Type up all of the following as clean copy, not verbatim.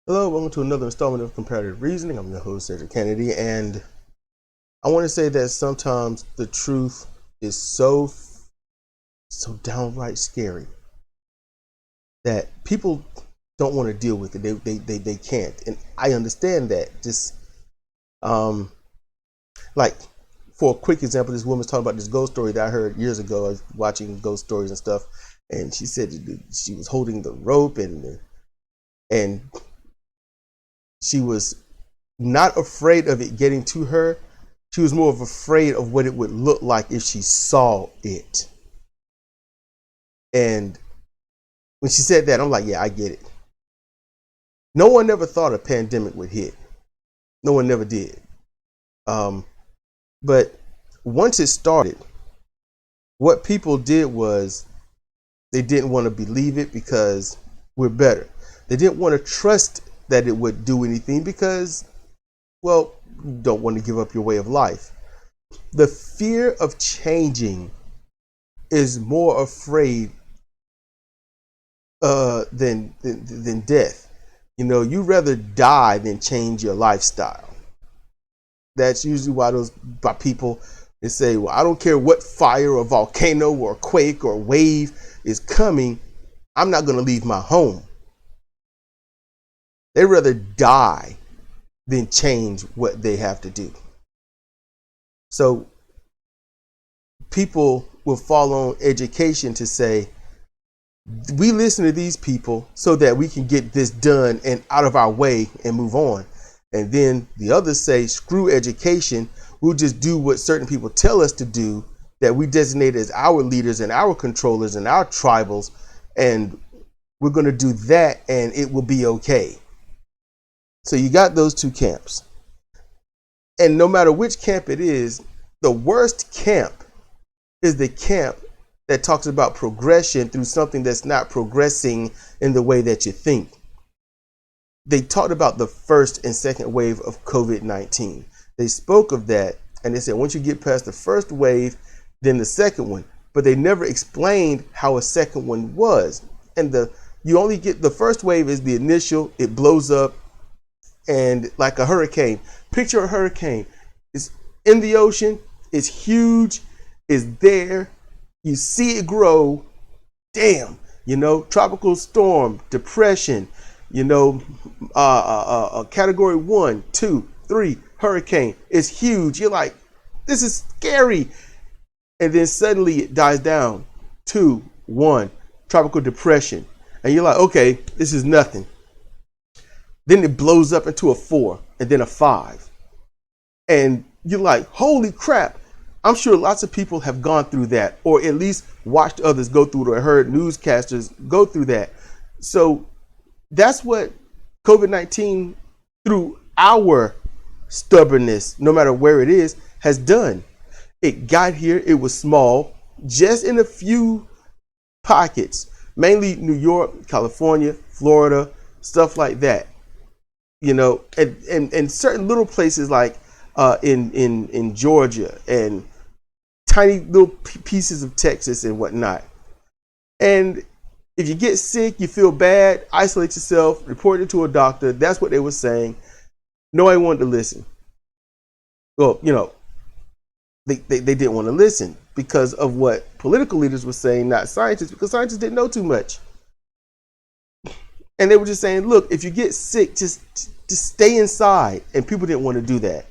Hello, welcome to another installment of Comparative Reasoning. I'm your host, Sidra Kennedy, and I want to say that sometimes the truth is so downright scary that people don't want to deal with it. They can't, and I understand that. Just like for a quick example, this woman's talking about this ghost story that I heard years ago. I was watching ghost stories and stuff, and she said she was holding the rope and she was not afraid of it getting to her. She was more of afraid of what it would look like if she saw it. And when she said that, I'm like, yeah, I get it. No one ever thought a pandemic would hit. No one never did. But once it started, what people did was they didn't want to believe it because we're better. They didn't want to trust that it would do anything because, well, you don't want to give up your way of life. The fear of changing is more afraid than death. You know, you'd rather die than change your lifestyle. That's usually why people they say, well, I don't care what fire or volcano or quake or wave is coming, I'm not going to leave my home. They'd rather die than change what they have to do. So people will fall on education to say, we listen to these people so that we can get this done and out of our way and move on. And then the others say, screw education. We'll just do what certain people tell us to do that we designate as our leaders and our controllers and our tribals. And we're going to do that and it will be okay. So you got those two camps. And no matter which camp it is, the worst camp is the camp that talks about progression through something that's not progressing in the way that you think. They talked about the first and second wave of COVID-19. They spoke of that and they said, once you get past the first wave, then the second one. But they never explained how a second one was. And you only get the first wave is the initial, it blows up. And like a hurricane, picture a hurricane. It's in the ocean, it's huge, it's there. You see it grow. Damn, tropical storm, depression, category 1, 2, 3 hurricane. It's huge. You're like, this is scary. And then suddenly it dies down. 2, 1, tropical depression. And you're like, okay, this is nothing. Then it blows up into a 4 and then a 5. And you're like, holy crap. I'm sure lots of people have gone through that or at least watched others go through it or heard newscasters go through that. So that's what COVID-19, through our stubbornness, no matter where it is, has done. It got here. It was small, just in a few pockets, mainly New York, California, Florida, stuff like that. And certain little places like in Georgia and tiny little pieces of Texas and whatnot. And if you get sick, you feel bad, isolate yourself, report it to a doctor. That's what they were saying. Nobody wanted to listen. Well, they didn't want to listen because of what political leaders were saying, not scientists, because scientists didn't know too much. And they were just saying, look, if you get sick, just stay inside. And people didn't want to do that.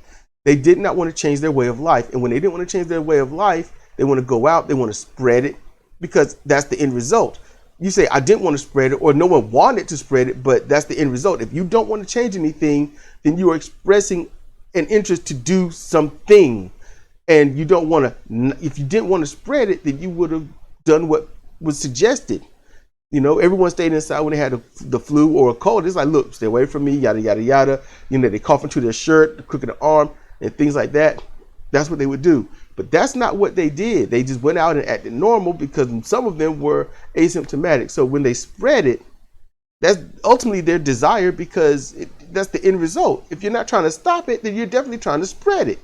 They did not want to change their way of life. And when they didn't want to change their way of life, they want to go out, they want to spread it because that's the end result. You say, I didn't want to spread it, or no one wanted to spread it, but that's the end result. If you don't want to change anything, then you are expressing an interest to do something. And you don't want to, if you didn't want to spread it, then you would have done what was suggested. Everyone stayed inside when they had the flu or a cold. It's like, look, stay away from me, yada, yada, yada. They cough into their shirt, the crook of the arm, and things like that. That's what they would do. But that's not what they did. They just went out and acted normal because some of them were asymptomatic. So when they spread it, that's ultimately their desire because that's the end result. If you're not trying to stop it, then you're definitely trying to spread it.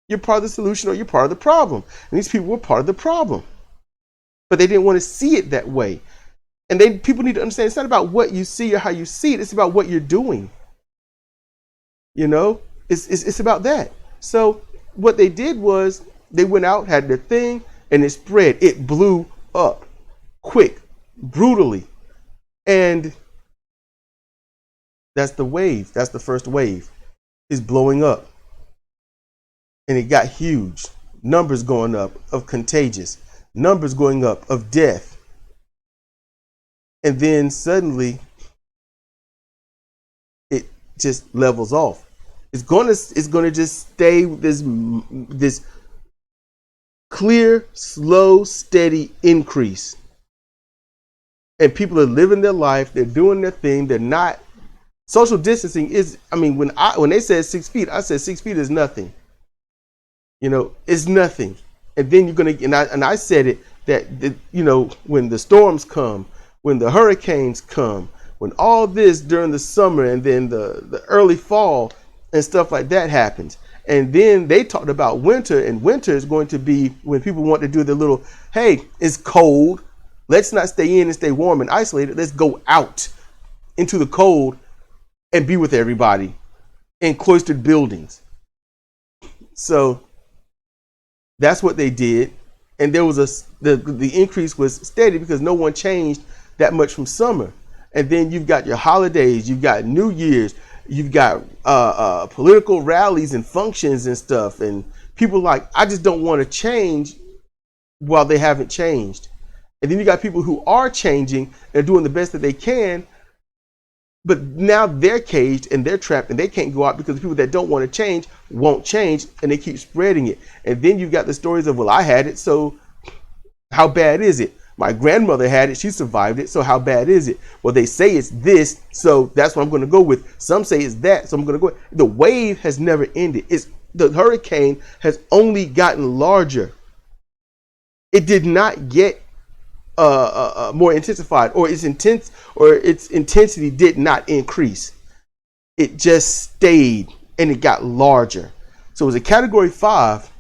You're part of the solution or you're part of the problem. And these people were part of the problem. But they didn't want to see it that way. And people need to understand it's not about what you see or how you see it. It's about what you're doing. You know, it's about that. So what they did was they went out, had their thing, and it spread. It blew up quick, brutally. And that's the wave. That's the first wave. It's blowing up. And it got huge. Numbers going up of contagious. Numbers going up of death. And then suddenly it just levels off. It's going to just stay with this clear, slow, steady increase. And people are living their life. They're doing their thing. They're not. Social distancing is, I mean, when they said 6 feet, I said 6 feet is nothing. You know, it's nothing. And then you're going to, and I said it, that, you know, when the storms come, when the hurricanes come, when all this during the summer and then the early fall and stuff like that happens. And then they talked about winter, and winter is going to be when people want to do the little, hey, it's cold. Let's not stay in and stay warm and isolated. Let's go out into the cold and be with everybody in cloistered buildings. So that's what they did. And there was the increase was steady because no one changed that much from summer. And then you've got your holidays, you've got New Year's, you've got political rallies and functions and stuff. And people like, I just don't want to change while they haven't changed. And then you got people who are changing and doing the best that they can. But now they're caged and they're trapped and they can't go out because the people that don't want to change won't change, and they keep spreading it. And then you've got the stories of, well, I had it, so how bad is it? My grandmother had it, she survived it, so how bad is it? Well, they say it's this, so that's what I'm going to go with. Some say it's that, so I'm going to go. The wave has never ended. The hurricane has only gotten larger. It did not get more intensified, or its intensity did not increase. It just stayed and it got larger. So it was a category 5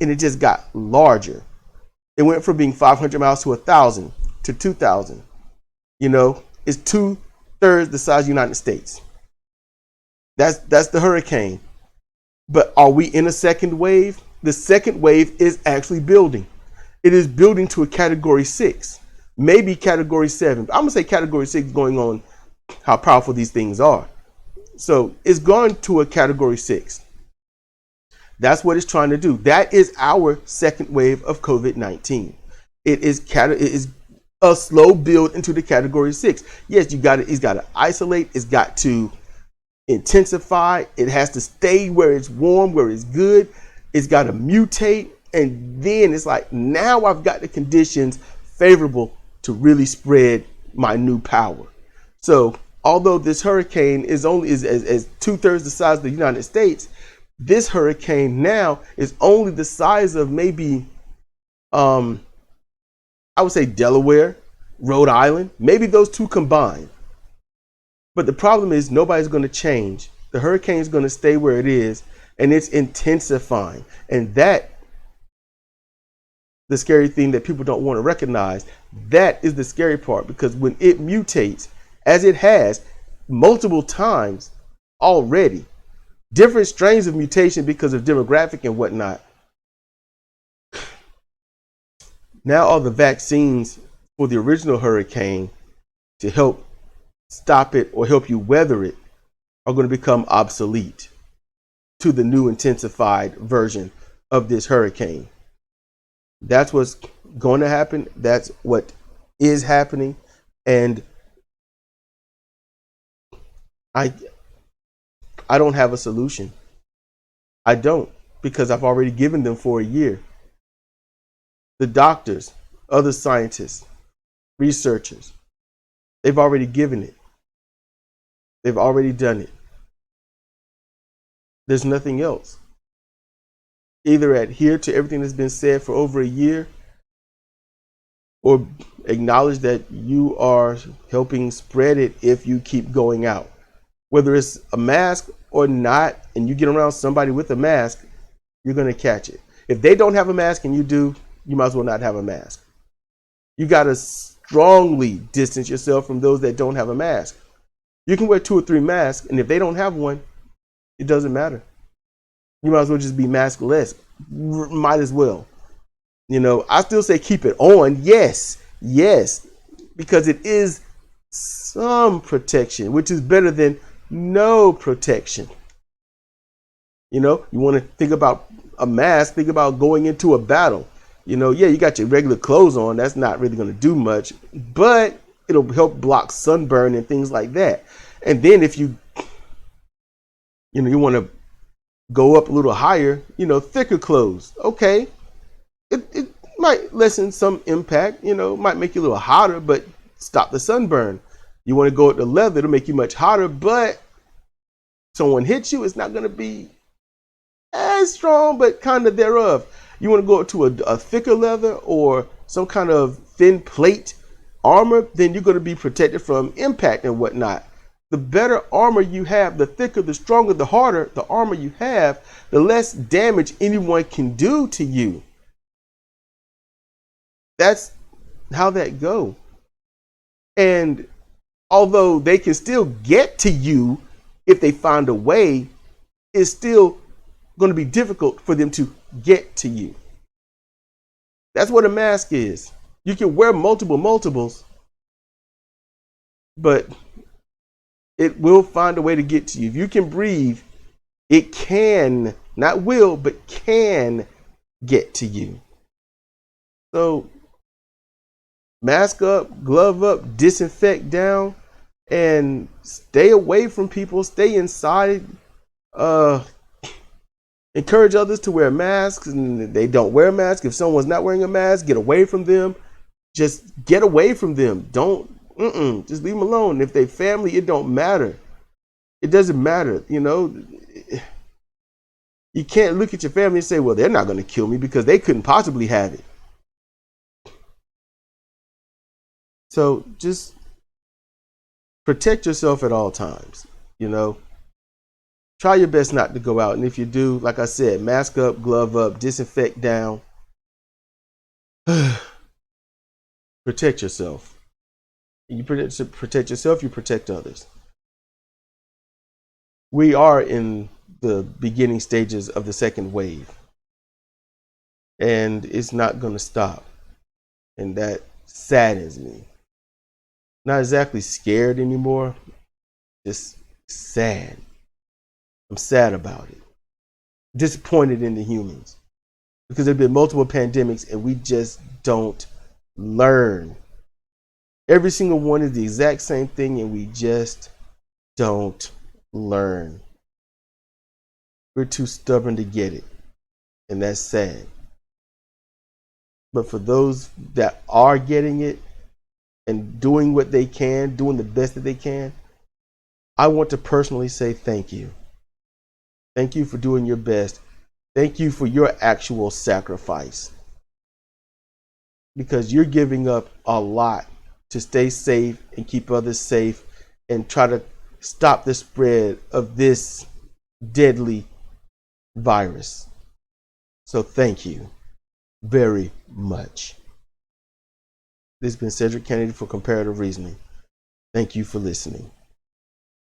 and it just got larger. It went from being 500 miles to 1,000 to 2,000. You know, it's 2/3 the size of the United States. That's the hurricane. But are we in a second wave? The second wave is actually building. It is building to a category 6, maybe category 7. I'm going to say category 6 going on how powerful these things are. So it's gone to a category 6. That's what it's trying to do. That is our second wave of COVID-19. It is a slow build into the category 6. Yes, it's got to isolate. It's got to intensify. It has to stay where it's warm, where it's good. It's got to mutate. And then it's like, now I've got the conditions favorable to really spread my new power. So although this hurricane is only as 2/3 the size of the United States, this hurricane now is only the size of maybe, I would say Delaware, Rhode Island, maybe those two combined. But the problem is nobody's going to change. The hurricane is going to stay where it is, and it's intensifying. And that, the scary thing that people don't want to recognize, that is the scary part, because when it mutates, as it has multiple times already, different strains of mutation because of demographic and whatnot. Now all the vaccines for the original hurricane to help stop it or help you weather it are going to become obsolete to the new intensified version of this hurricane. That's what's going to happen. That's what is happening. And I don't have a solution. I don't, because I've already given them for a year. The doctors, other scientists, researchers, they've already given it. They've already done it. There's nothing else. Either adhere to everything that's been said for over a year, or acknowledge that you are helping spread it if you keep going out. Whether it's a mask or not, and you get around somebody with a mask, you're going to catch it. If they don't have a mask and you do, you might as well not have a mask. You got to strongly distance yourself from those that don't have a mask. You can wear 2 or 3 masks, and if they don't have one, it doesn't matter. You might as well just be maskless. Might as well. I still say keep it on. Yes, because it is some protection, which is better than no protection. You want to think about a mask, think about going into a battle. You got your regular clothes on. That's not really going to do much, but it'll help block sunburn and things like that. And then if you want to go up a little higher, thicker clothes. Okay. It might lessen some impact, might make you a little hotter, but stop the sunburn. You want to go up to leather, it'll make you much hotter, but someone hits you, it's not going to be as strong, but kind of thereof. You want to go up to a thicker leather or some kind of thin plate armor, then you're going to be protected from impact and whatnot. The better armor you have, the thicker, the stronger, the harder the armor you have, the less damage anyone can do to you. That's how that go. And although they can still get to you if they find a way, it's still going to be difficult for them to get to you. That's what a mask is. You can wear multiples, but it will find a way to get to you. If you can breathe, it can, not will, but can get to you. So mask up, glove up, disinfect down, and stay away from people. Stay inside. Encourage others to wear masks, and they don't wear masks. If someone's not wearing a mask, get away from them. Just get away from them. Just leave them alone. If they family, it don't matter. It doesn't matter. You can't look at your family and say, well, they're not going to kill me because they couldn't possibly have it. So just protect yourself at all times. Try your best not to go out. And if you do, like I said, mask up, glove up, disinfect down. Protect yourself. You protect yourself, you protect others. We are in the beginning stages of the second wave. And it's not going to stop. And that saddens me. Not exactly scared anymore, just sad. I'm sad about it. Disappointed in the humans because there have been multiple pandemics and we just don't learn. Every single one is the exact same thing and we just don't learn. We're too stubborn to get it, and that's sad. But for those that are getting it and doing what they can, doing the best that they can, I want to personally say thank you. Thank you for doing your best. Thank you for your actual sacrifice. Because you're giving up a lot to stay safe and keep others safe and try to stop the spread of this deadly virus. So thank you very much. This has been Cedric Kennedy for Comparative Reasoning. Thank you for listening.